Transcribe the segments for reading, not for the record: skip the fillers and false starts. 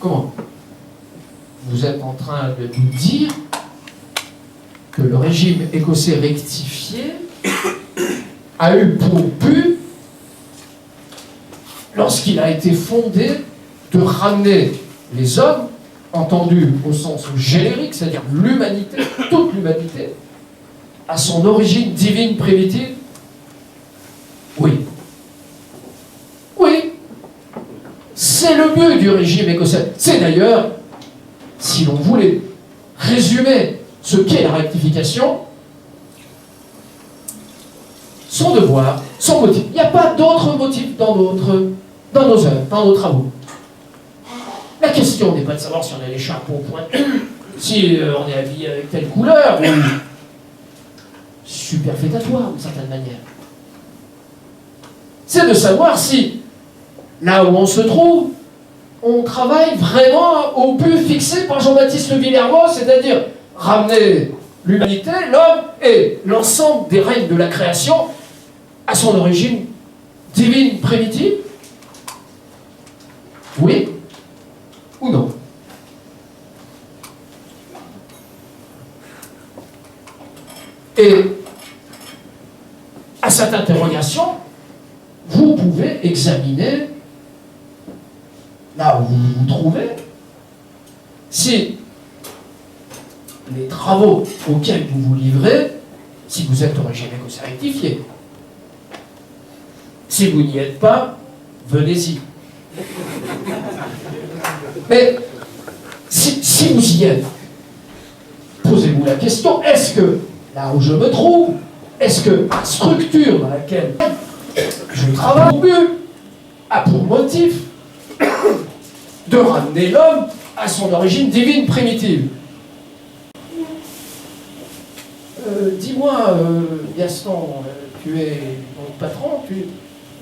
Comment? Vous êtes en train de nous dire que le régime écossais rectifié a eu pour but, lorsqu'il a été fondé, de ramener les hommes, entendus au sens générique, c'est-à-dire l'humanité, toute l'humanité, à son origine divine primitive? Oui. Oui. C'est le but du régime écossais. C'est d'ailleurs, si l'on voulait résumer ce qu'est la rectification, son devoir, son motif. Il n'y a pas d'autre motif dans nos œuvres, dans nos travaux. La question n'est pas de savoir si on a les chapeaux pointus, si on est habillé avec telle couleur, ou superfétatoire d'une certaine manière. C'est de savoir si, là où on se trouve, on travaille vraiment au but fixé par Jean-Baptiste Le Villermoz, c'est-à-dire ramener l'humanité, l'homme et l'ensemble des règnes de la création à son origine divine primitive. Oui ou non? Et à cette interrogation, vous pouvez examiner, là où vous vous trouvez, si les travaux auxquels vous vous livrez, si vous êtes au régime écossais rectifié. Si vous n'y êtes pas, venez-y. Mais si vous y êtes, posez-vous la question, est-ce que, là où je me trouve, est-ce que la structure dans laquelle je travaille a pour motif de ramener l'homme à son origine divine primitive? Dis-moi, Gaston, tu es mon patron,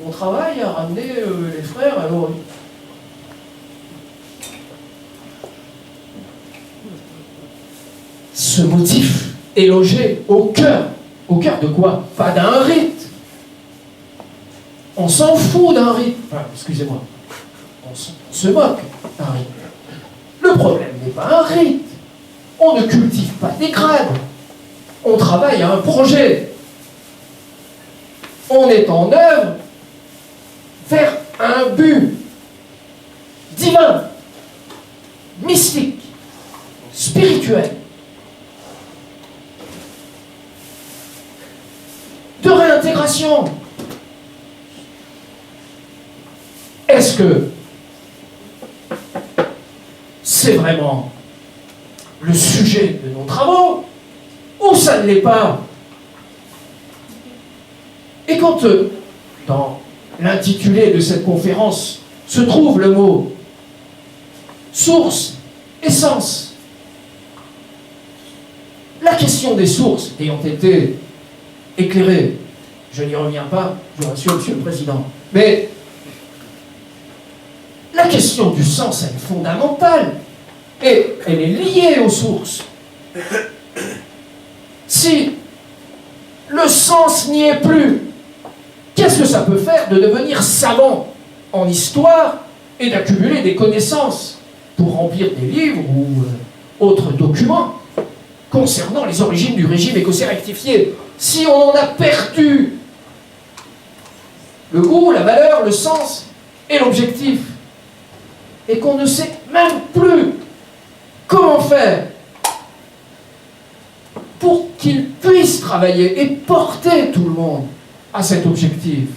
on travaille à ramener les frères à l'origine. Ce motif est logé au cœur. Au cœur de quoi? Pas d'un rite. On s'en fout d'un rite. Enfin, excusez-moi. On se moque d'un rite. Le problème n'est pas un rite. On ne cultive pas des grades. On travaille à un projet. On est en œuvre vers un but divin, mystique, spirituel, de réintégration. Est-ce que c'est vraiment le sujet de nos travaux ou ça ne l'est pas? Et quand dans l'intitulé de cette conférence se trouve le mot source, essence, la question des sources ayant été éclairée, je n'y reviens pas, je vous rassure, Monsieur le Président, mais la question du sens, elle est fondamentale et elle est liée aux sources. Si le sens n'y est plus, qu'est-ce que ça peut faire de devenir savant en histoire et d'accumuler des connaissances pour remplir des livres ou autres documents concernant les origines du régime écossais rectifié? Si on en a perdu le goût, la valeur, le sens et l'objectif, et qu'on ne sait même plus comment faire pour qu'ils puissent travailler et porter tout le monde à cet objectif.